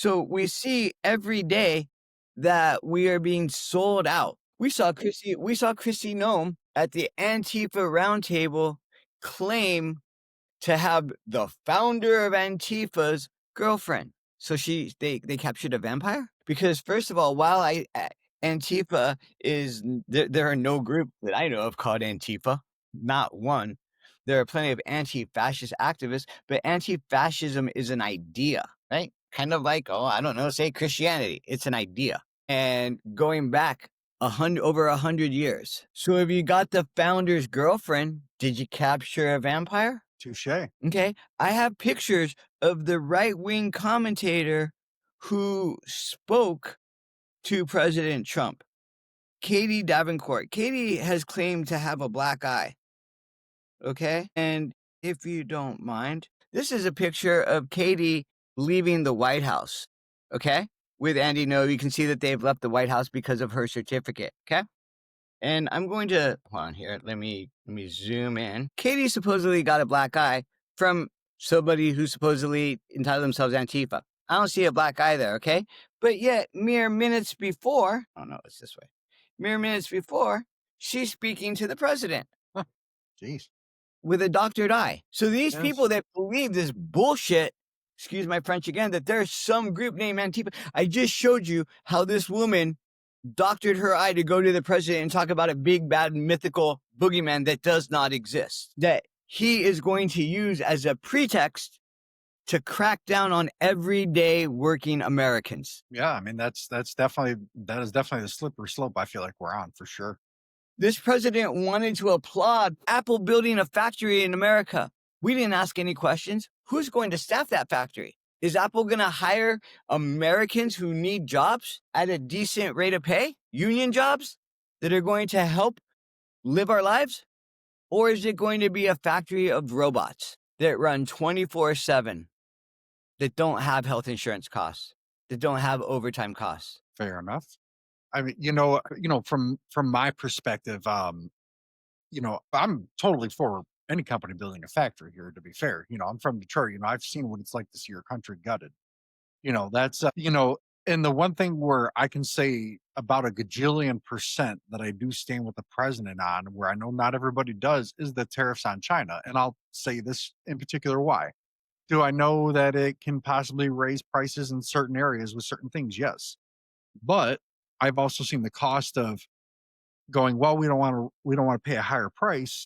So we see every day that we are being sold out. We saw Kristi Noem at the Antifa roundtable claim to have the founder of Antifa's girlfriend. So they captured a vampire? Because first of all, while Antifa is there are no group that I know of called Antifa, not one. There are plenty of anti-fascist activists, but anti-fascism is an idea, right? Kind of like, oh, I don't know, say Christianity. It's an idea. And going back over 100 years. So if you got the founder's girlfriend, did you capture a vampire? Touche. Okay. I have pictures of the right-wing commentator who spoke to President Trump, Katie Davenport. Katie has claimed to have a black eye. Okay. And if you don't mind, this is a picture of Katie leaving the White House. Okay. With Andy No, you can see that they've left the White House because of her certificate. Okay. And I'm going to hold on here. Let me zoom in. Katie supposedly got a black eye from somebody who supposedly entitled themselves Antifa. I don't see a black eye there, okay? But yet, mere minutes before, oh no, it's this way. Mere minutes before, she's speaking to the president Huh. Jeez. with a doctored eye. So these Yes. people that believe this bullshit, excuse my French again, that there's some group named Antifa. I just showed you how this woman doctored her eye to go to the president and talk about a big, bad, mythical boogeyman that does not exist, that he is going to use as a pretext to crack down on everyday working Americans. Yeah, I mean that is definitely the slippery slope I feel like we're on for sure. This president wanted to applaud Apple building a factory in America. We didn't ask any questions. Who's going to staff that factory? Is Apple going to hire Americans who need jobs at a decent rate of pay? Union jobs that are going to help live our lives? Or is it going to be a factory of robots that run 24/7, that don't have health insurance costs, that don't have overtime costs? Fair enough. I mean, from my perspective, I'm totally for any company building a factory here. To be fair, I'm from Detroit. I've seen what it's like to see your country gutted. That's and the one thing where I can say about a gajillion percent that I do stand with the president on, where I know not everybody does, is the tariffs on China. And I'll say this in particular why. Do I know that it can possibly raise prices in certain areas with certain things? Yes. But I've also seen the cost of going, well, we don't want to pay a higher price